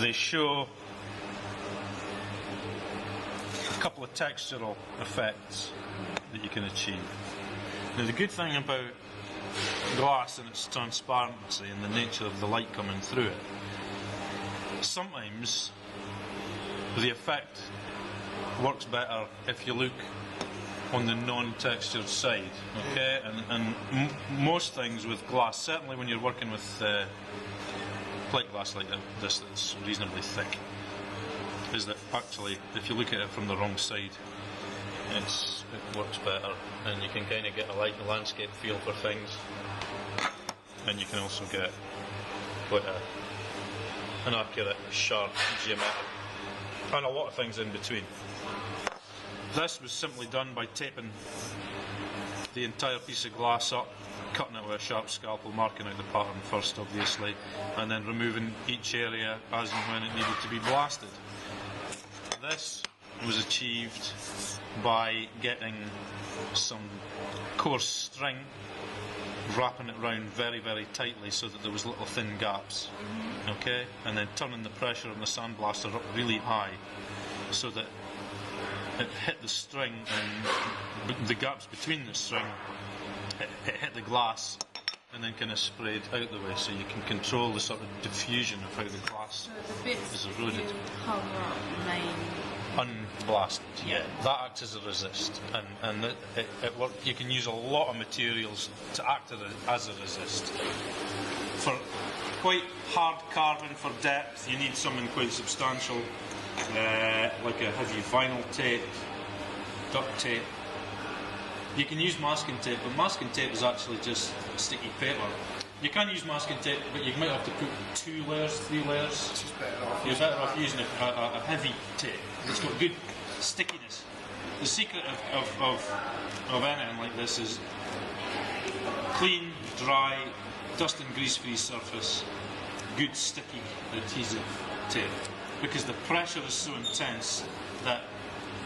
they show a couple of textural effects that you can achieve. Now the good thing about glass and its transparency and the nature of the light coming through it, sometimes the effect works better if you look on the non-textured side, okay? And most things with glass, certainly when you're working with plate glass like this that's reasonably thick, is that actually if you look at it from the wrong side, it works better, and you can kind of get a landscape feel for things, and you can also get quite an accurate, sharp geometric, and a lot of things in between. This was simply done by taping the entire piece of glass up, cutting it with a sharp scalpel, marking out the pattern first obviously, and then removing each area as and when it needed to be blasted. This was achieved by getting some coarse string, wrapping it round very, very tightly so that there was little thin gaps, okay, and then turning the pressure on the sandblaster up really high so that it hit the string, and the gaps between the string, it hit the glass and then kind of sprayed out the way, so you can control the sort of diffusion of how the glass is eroded. Cover up main Unblasted, yeah. That acts as a resist, and it works. You can use a lot of materials to act as a resist. For quite hard carving for depth, you need something quite substantial, like a heavy vinyl tape, duct tape. You can use masking tape, but masking tape is actually just sticky paper. You can use masking tape, but you might have to put 2 layers, 3 layers. You're better off using a heavy tape that's got good stickiness. The secret of anything like this is clean, dry, dust and grease free surface, good sticky adhesive tape. Because the pressure is so intense that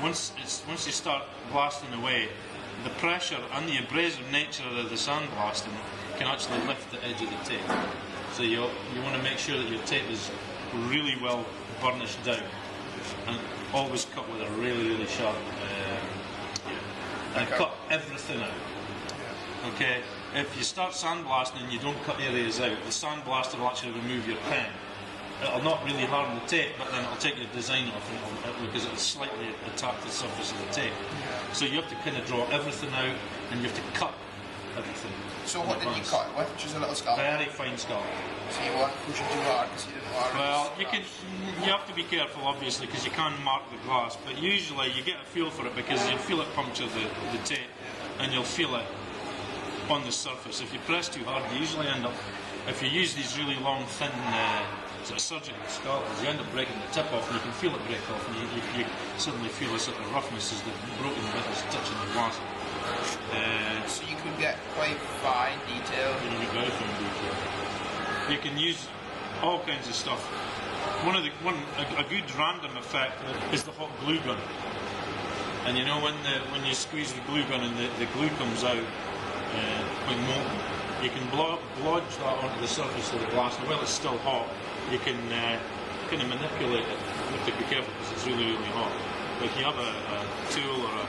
once you start blasting away, the pressure and the abrasive nature of the sandblasting can actually lift the edge of the tape. So you want to make sure that your tape is really well burnished down, and always cut with a really, really sharp and cut everything out. Okay, if you start sandblasting and you don't cut areas out, the sandblaster will actually remove your pen. It'll not really harden the tape, but then it'll take your design off because it'll slightly attack the surface of the tape. So you have to kind of draw everything out, and you have to cut everything. So what did you cut it with? Just a little scalpel? Very fine scalpel. So you weren't pushing too hard because you didn't want to... Well, you have to be careful obviously because you can mark the glass, but usually you get a feel for it because you'll feel it puncture the tape, and you'll feel it on the surface. If you press too hard, you usually end up, if you use these really long, thin sort of surgical scalpels, you end up breaking the tip off, and you can feel it break off, and you suddenly feel a sort of roughness as the broken bit is touching the glass. So you could get quite fine detail. You can get very fine detail. You can use all kinds of stuff. A good random effect is the hot glue gun. And you know when you squeeze the glue gun and the glue comes out quite molten, you can blodge that onto the surface of the glass, and while it's still hot, you can kind of manipulate it. You have to be careful because it's really, really hot. But if you have a tool or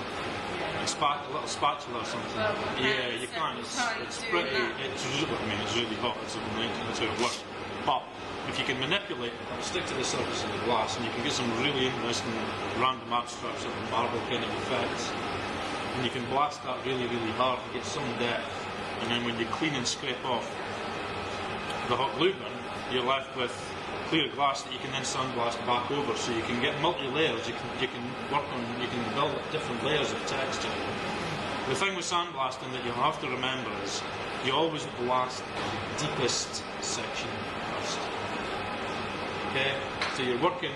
a little spatula or something, yeah, you can. It's really, it's really hot. That's how it works. But if you can manipulate it, stick to the surface of the glass, and you can get some really interesting random abstract sort of marble kind of effects. And you can blast that really, really hard and get some depth. And then when you clean and scrape off the hot glue gun, you're left with clear glass that you can then sandblast back over, so you can get multi-layers. You can build up different layers of texture. The thing with sandblasting that you have to remember is you always blast the deepest section first. Okay, so you're working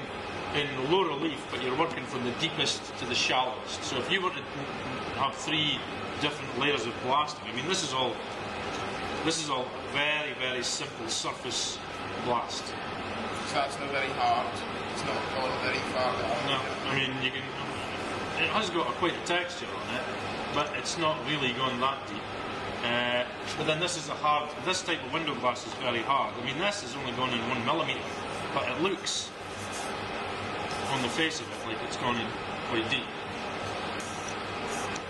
in low relief, but you're working from the deepest to the shallowest. So if you were to have 3 different layers of blasting, I mean, this is all very, very simple surface blast. So that's not very hard. It's not going very far down. No, I mean it has got quite a texture on it, but it's not really going that deep. But then this type of window glass is very hard. I mean, this is only going in 1 millimetre, but it looks on the face of it, like it's gone in quite deep.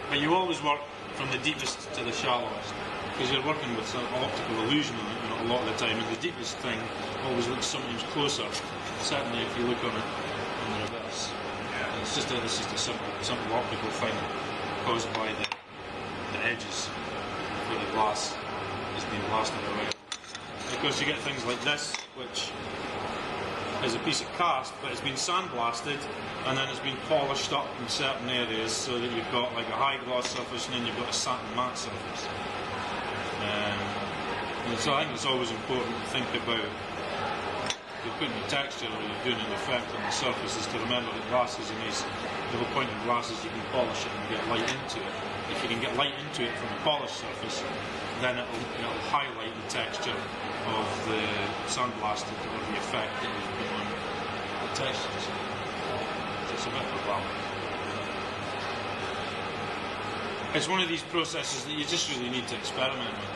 But you always work from the deepest to the shallowest, because you're working with some optical illusion on it, a lot of the time, and the deepest thing always looks sometimes closer, certainly if you look on it in the reverse. And it's just a simple optical thing caused by the edges where the glass is being blasted away. Of course, you get things like this, which is a piece of cast, but it's been sandblasted and then it's been polished up in certain areas so that you've got like a high gloss surface and then you've got a satin matte surface. And so I think it's always important to think about, if you're putting a texture or you're doing an effect on the surface, is to remember that glass is a nice, the whole point of glass is you can polish it and get light into it. If you can get light into it from a polished surface, then it'll highlight the texture of the sandblasted or the effect that you've put on the textures. So it's a bit of a balance. It's one of these processes that you just really need to experiment with.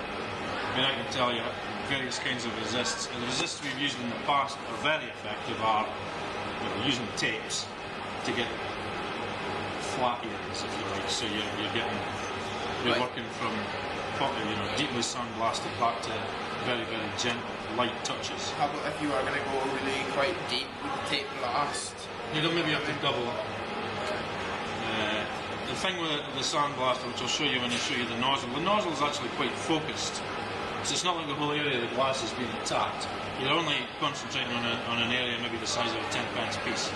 I mean, I can tell you various kinds of resists. And the resists we've used in the past are very effective are using tapes to get flat areas, if you like. So you're working from deeply sandblasted back to very, very gentle, light touches. How about if you are going to go really quite deep with the tape blast? You don't maybe have to double up. The thing with the sandblaster, which I'll show you when I show you the nozzle is actually quite focused. So it's not like the whole area of the glass is being attacked. You're only concentrating on an area maybe the size of a 10-pence piece.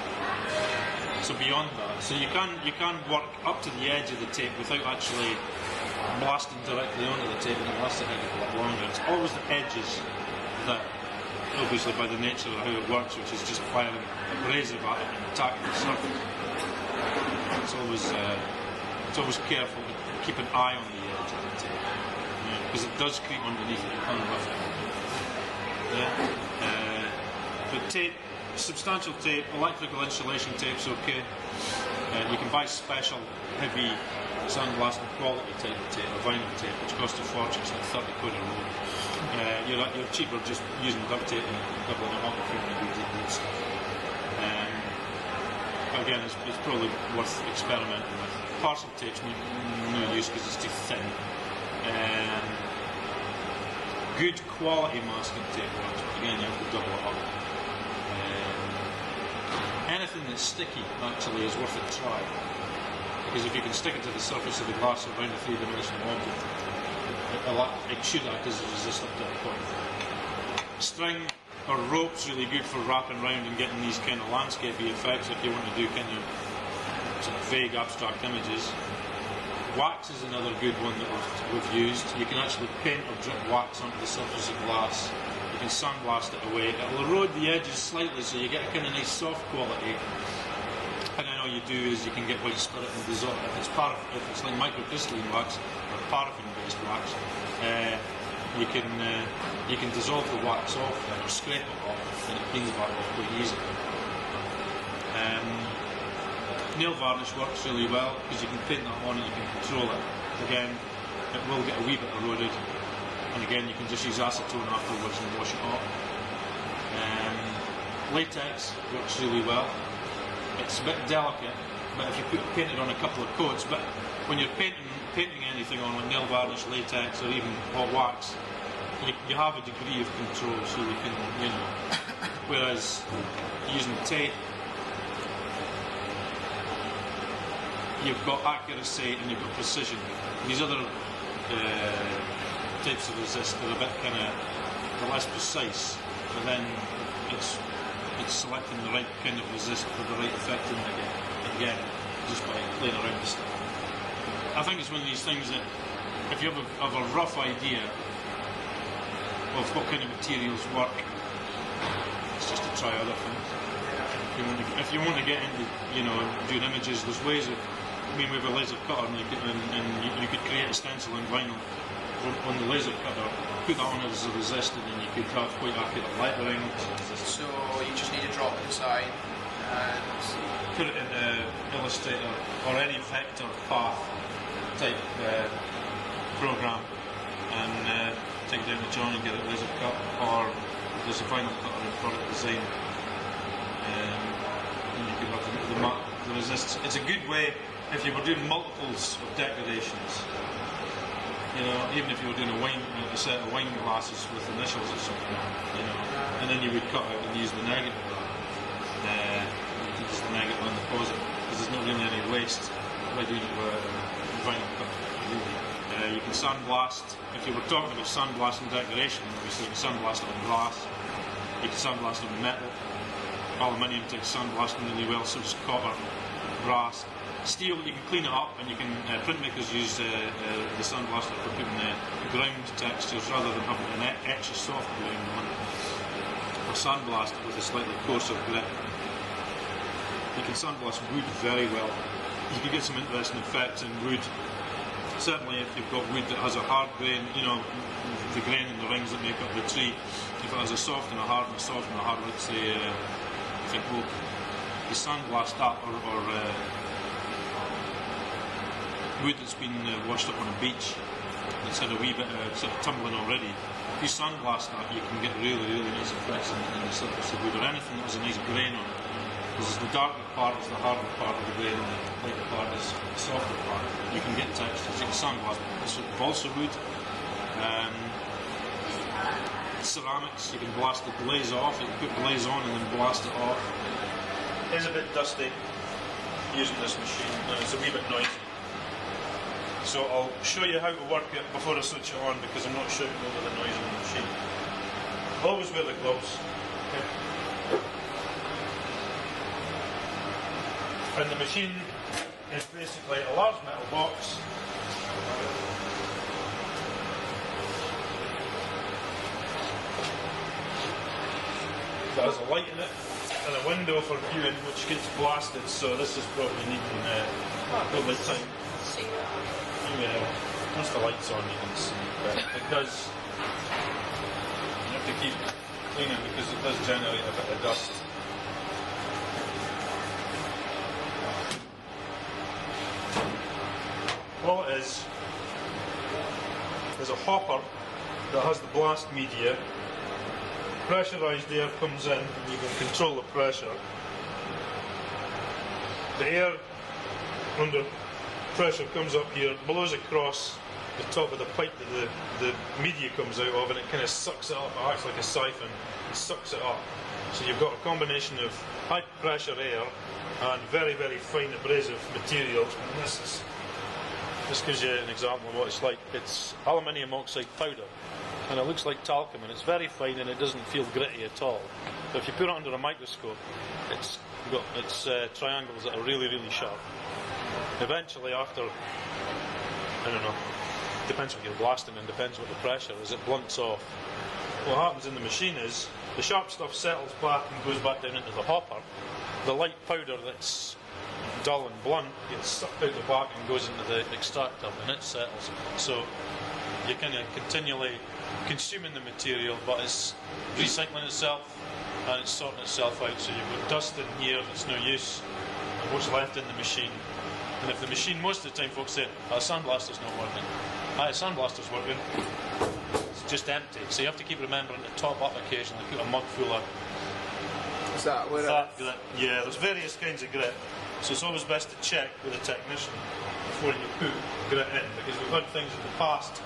So beyond that, so you can work up to the edge of the tape without actually blasting directly onto the tape and it lasts a heck of a lot longer. It's always the edges that, obviously by the nature of how it works, which is just firing abrasive at it and attacking the surface. It's always careful to keep an eye on the edge of the tape, because it does creep underneath it. You can't lift it. But tape, substantial tape, electrical insulation tape's okay. You can buy special heavy sandblasting quality type of tape, or vinyl tape, which costs a fortune. It's like 30 quid a roll. You're cheaper just using duct tape and doubling it up if you want to do deep stuff. Again, it's probably worth experimenting with. Parcel tape's no use because it's too thin. Good quality masking tape works, but again you have to double it up. Anything that's sticky actually is worth a try, because if you can stick it to the surface of the glass around a three-dimensional object, it should act as a resist up to a point. String or rope's really good for wrapping around and getting these kind of landscapey effects if you want to do kind of sort of vague abstract images. Wax is another good one that we've used. You can actually paint or drip wax onto the surface of glass. You can sandblast it away. It'll erode the edges slightly so you get a kind of nice soft quality. And then all you do is you can get white spirit and dissolve. If it's like microcrystalline wax or paraffin-based wax, you can dissolve the wax off then, or scrape it off, and it cleans that off quite easily. Nail varnish works really well because you can paint that on and you can control it. Again, it will get a wee bit eroded, and again you can just use acetone afterwards and wash it off. Latex works really well. It's a bit delicate, but if you paint it on a couple of coats, but when you're painting anything on like nail varnish, latex, or even hot wax, you have a degree of control, so you can, whereas using tape, you've got accuracy and you've got precision. These other types of resist are a bit they're less precise, but then it's selecting the right kind of resist for the right effect in it again, just by playing around with stuff. I think it's one of these things that if you have a rough idea of what kind of materials work, it's just to try other things. If you want to get into, doing images, there's ways of, we have a laser cutter and you could create a stencil in vinyl on the laser cutter, put that on as a resist, and then you could have quite accurate lettering. So you just need to drop the design and put it in Illustrator or any vector path type program and take it down to John and get it laser cut, or there's a vinyl cutter in product design. and you can have the resistance. It's a good way if you were doing multiples of decorations. You know, even if you were doing a set of wine glasses with initials or something, you know, and then you would cut out and use the negative. Use the negative and the positive, because there's not really any waste by doing it with vinyl cut. Really. You can sandblast. If you were talking about sandblasting decoration, obviously you can sandblast it on glass. You can sandblast it on metal. Aluminium takes sandblasting really well, so does copper, brass. Steel, you can clean it up, and you can printmakers use the sandblaster for putting ground textures rather than having an etch a soft ground one, or sandblast it with a slightly coarser grit. You can sandblast wood very well. You can get some interesting effects in wood. Certainly, if you've got wood that has a hard grain, you know, the grain and the rings that make up the tree. If it has a soft and a hard and a soft and a hard, let's say, I think we'll sandblast that or wood that's been washed up on a beach that's had a wee bit of sort of tumbling already. If you sandblast that, you can get really, really nice effects in the surface of wood, or anything that has a nice grain on it. Because the darker part is the harder part of the grain, and the lighter part is the softer part. You can get textures. You can sandblast balsa wood, ceramics. You can blast the glaze off. You can put glaze on and then blast it off. It is a bit dusty using this machine, and it's a wee bit noisy. So I'll show you how to work it before I switch it on, because I'm not shouting over the noise on the machine. Always wear the gloves. Okay. And the machine is basically a large metal box. That has a light in it and a window for viewing, which gets blasted, so this is probably needing probably time. Yeah, once the light's on you can see, but because you have to keep cleaning because it does generate a bit of dust. All it is a hopper that has the blast media. Pressurised air comes in and you can control the pressure. The air under pressure comes up here, blows across the top of the pipe that the media comes out of, and it kind of sucks it up. It acts like a siphon, it sucks it up. So you've got a combination of high pressure air and very, very fine abrasive material. And this gives you an example of what it's like. It's aluminium oxide powder, and it looks like talcum, and it's very fine and it doesn't feel gritty at all. But if you put it under a microscope, it's got triangles that are really, really sharp. Eventually, after, I don't know, depends what you're blasting and depends what the pressure is, it blunts off. What happens in the machine is the sharp stuff settles back and goes back down into the hopper. The light powder that's dull and blunt gets sucked out the back and goes into the extractor, and it settles. So you're kind of continually consuming the material, but it's recycling itself and it's sorting itself out. So you've got dust in here that's no use, and what's left in the machine. And if the machine, most of the time folks say, oh, the sandblaster's not working. The sandblaster's working, it's just empty. So you have to keep remembering to top up occasionally, put a mug full of Is that where grit. Yeah, there's various kinds of grit. So it's always best to check with a technician before you put grit in, because we've had things in the past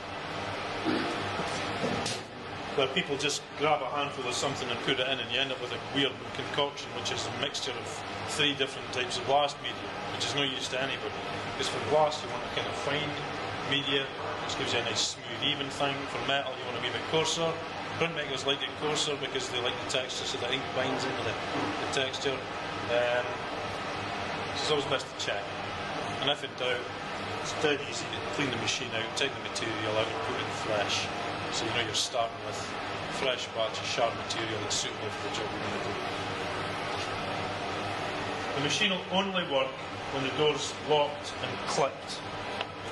where people just grab a handful of something and put it in, and you end up with a weird concoction which is a mixture of 3 different types of blast media, which is no use to anybody. Because for glass you want a kind of fine media, which gives you a nice smooth even thing. For metal you want to be a bit coarser. Printmakers like it coarser because they like the texture, so the ink binds into the texture. So it's always best to check. And if in doubt, it's dead easy to clean the machine out, take the material out and put it fresh. So you know you're starting with a fresh batch of sharp material that's suitable for the job you're going to do. The machine will only work when the door's locked and clipped,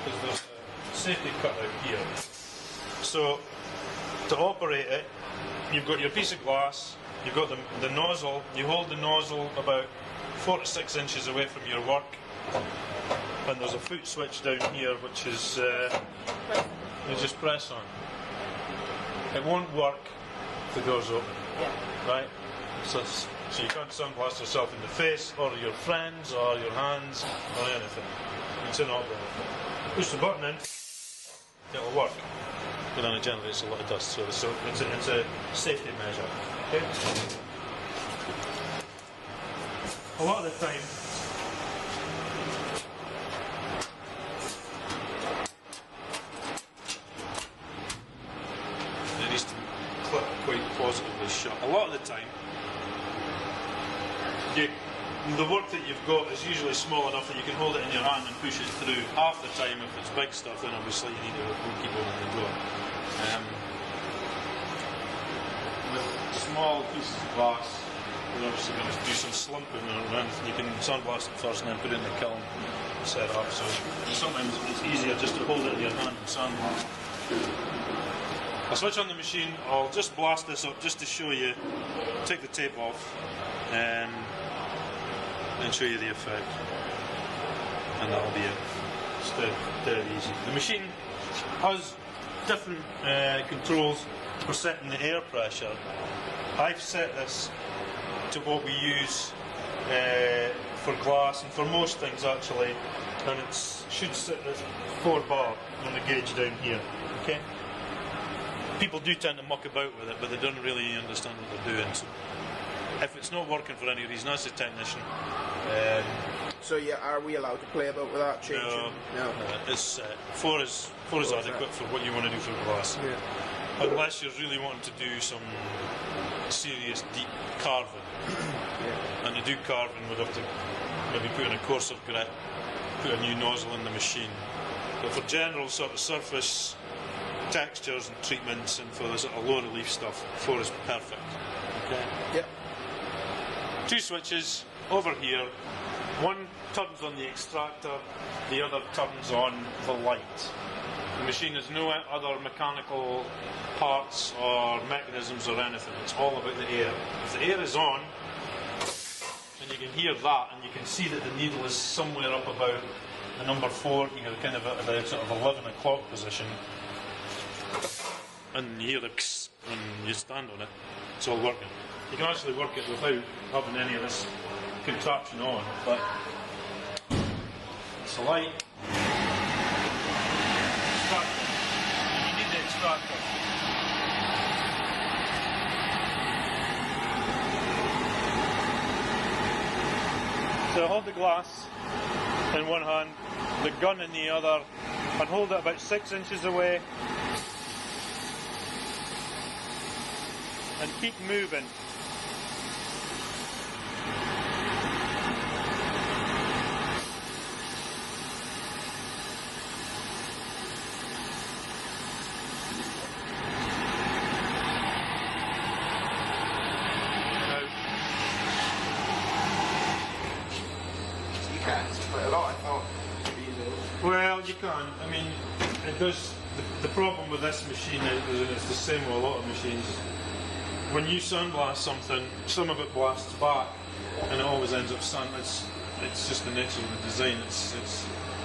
because there's a safety cut out here. So to operate it, you've got your piece of glass, you've got the nozzle, you hold the nozzle about 4 to 6 inches away from your work, and there's a foot switch down here which is you just press on. It won't work if the door's open, right? So So you can't sandblast yourself in the face, or your friends, or your hands, or anything. It's inoperable. Push the button in, it'll work. But then it generates a lot of dust, so it's a safety measure. Okay? A lot of the time, it needs to clip quite positively shut. A lot of the time, the work that you've got is usually small enough that you can hold it in your hand and push it through. Half the time, if it's big stuff, then obviously you need to keep holding the door. With small pieces of glass, we're obviously going to do some slumping or anything. You can sandblast it first and then put it in the kiln, set it up. So sometimes it's easier just to hold it in your hand and sandblast. I'll switch on the machine. I'll just blast this up just to show you. Take the tape off. And show you the effect, and that'll be it. It's dead easy. The machine has different controls for setting the air pressure. I've set this to what we use for glass and for most things actually, and it should sit at 4 bar on the gauge down here. Okay. People do tend to muck about with it, but they don't really understand what they're doing. So if it's not working for any reason, as a technician. So yeah, are we allowed to play about with that changing? No. It's 4 is adequate for what you want to do for glass. Yeah. Unless you're really wanting to do some serious deep carving. Yeah. And to do carving, we'd have to maybe put in a coarser grit, put a new nozzle in the machine. But for general sort of surface textures and treatments and for the sort of low relief stuff, 4 is perfect. Okay. Yep. 2 switches over here. One turns on the extractor, the other turns on the light. The machine has no other mechanical parts or mechanisms or anything. It's all about the air. If the air is on, and you can hear that, and you can see that the needle is somewhere up about the number 4, you're kind of at the sort of 11 o'clock position, and you hear the kss, and you stand on it, it's all working. You can actually work it without having any of this contraption on, but it's a light. Extractor. You need the extractor. So hold the glass in one hand, the gun in the other, and hold it about 6 inches away, and keep moving. Well, you can. I mean, it does. The problem with this machine is, and it's the same with a lot of machines, when you sandblast something, some of it blasts back, and it always ends up it's just the nature of the design. It's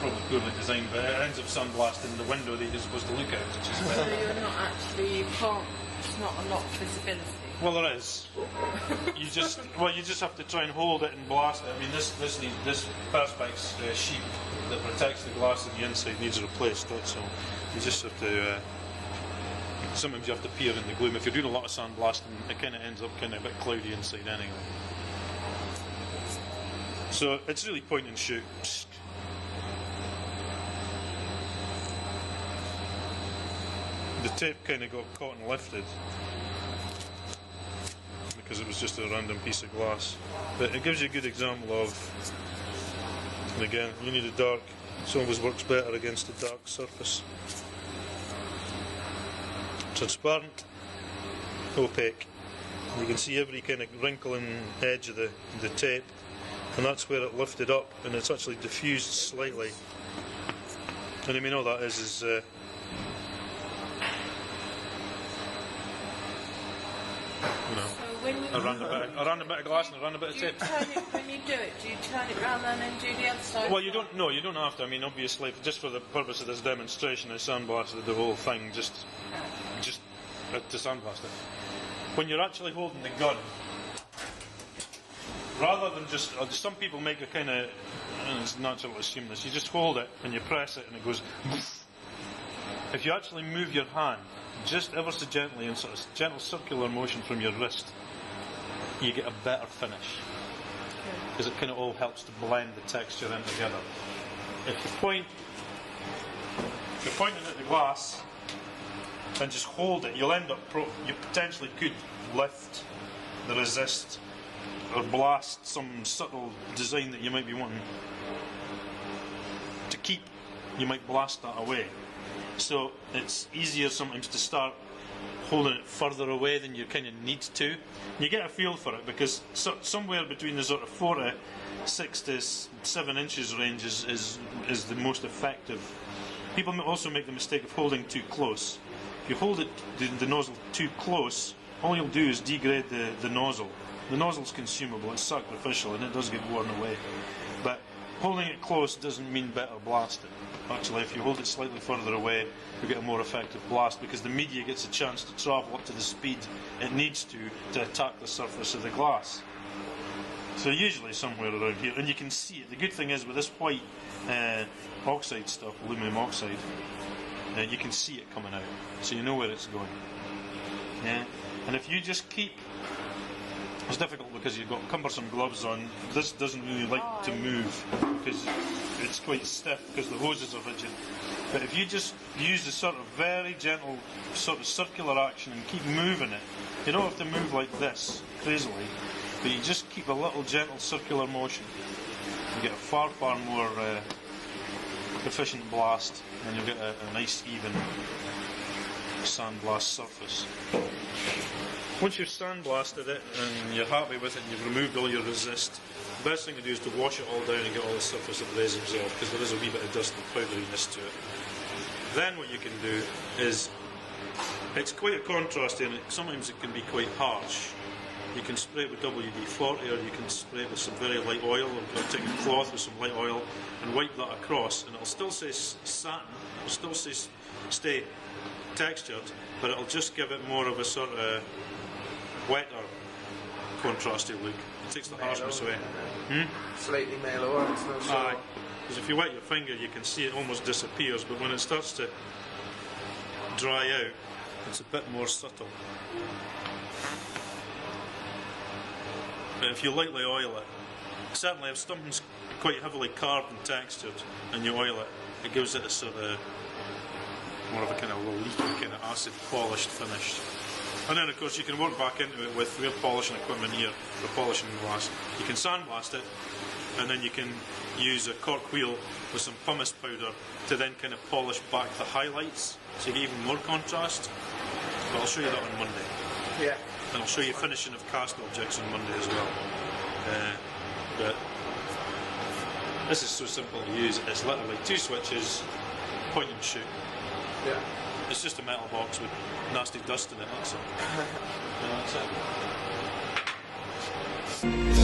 probably poorly designed, but it ends up sandblasting the window that you're supposed to look out, which is So you're not actually, you can't, it's not a lot of visibility. well, there is. You just have to try and hold it and blast it. I mean, this perspex sheet that protects the glass on the inside needs replaced. That's all. You just have to. Sometimes you have to peer in the gloom. If you're doing a lot of sandblasting, it kind of ends up kind of a bit cloudy inside anyway. So it's really point and shoot. The tape kind of got caught and lifted because it was just a random piece of glass. But it gives you a good example of, and again, you need a dark, it always works better against a dark surface. Transparent, opaque. You can see every kind of wrinkle and edge of the tape, and that's where it lifted up, and it's actually diffused slightly. And I mean, all that is you know, So a random bit of glass and a random bit of do you tape. turn it, when you do it, do you turn it round and then do the other side? Well, you don't. No, you don't have to. I mean, obviously, just for the purpose of this demonstration, I sandblasted the whole thing just to sandblast it. When you're actually holding the gun, rather than just, some people make a kind of, and it's natural to assume this, you just hold it and you press it and it goes woof. If you actually move your hand just ever so gently in sort of gentle circular motion from your wrist, you get a better finish, because it kind of all helps to blend the texture in together. If you're pointing at the glass and just hold it, you'll end up, you potentially could lift the resist or blast some subtle design that you might be wanting to keep. You might blast that away. So it's easier sometimes to start holding it further away than you kind of need to. You get a feel for it, because somewhere between the sort of 4 to 6 to 7 inches range is the most effective. People also make the mistake of holding too close. If you hold the nozzle too close, all you'll do is degrade the nozzle. The nozzle's consumable, it's sacrificial, and it does get worn away. But holding it close doesn't mean better blasting. Actually, if you hold it slightly further away, you get a more effective blast, because the media gets a chance to travel up to the speed it needs to attack the surface of the glass. So usually somewhere around here, and you can see it. The good thing is with this white oxide stuff, aluminum oxide, you can see it coming out, so you know where it's going. Yeah, and if you just keep, it's difficult because you've got cumbersome gloves on. This doesn't really like to move because it's quite stiff because the hoses are rigid. But if you just use a sort of very gentle sort of circular action and keep moving it, you don't have to move like this crazily, but you just keep a little gentle circular motion, you get a far more efficient blast, and you'll get a nice even sandblast surface. Once you've sandblasted it and you're happy with it and you've removed all your resist, the best thing to do is to wash it all down and get all the surface abrasives off, because there is a wee bit of dust and powderiness to it. Then what you can do is, it's quite a contrasty and sometimes it can be quite harsh. You can spray it with WD-40, or you can spray it with some very light oil, or take a cloth with some light oil and wipe that across, and it'll still say satin, it'll still stay textured, but it'll just give it more of a sort of wetter, contrasty look. It takes the harshness away. Slightly mellower, it's not so... Aye, because if you wet your finger you can see it almost disappears, but when it starts to dry out it's a bit more subtle. But if you lightly oil it, certainly if something's quite heavily carved and textured and you oil it, it gives it a sort of more of a kind of relief, kind of acid polished finish. And then of course you can work back into it with real polishing equipment here for polishing glass. You can sandblast it, and then you can use a cork wheel with some pumice powder to then kind of polish back the highlights, so you get even more contrast. But I'll show you that on Monday. Yeah. And I'll show you finishing of cast objects on Monday as well. But this is so simple to use. It's literally 2 switches, point and shoot. Yeah. It's just a metal box with nasty dust in it, that's all. Yeah, that's it.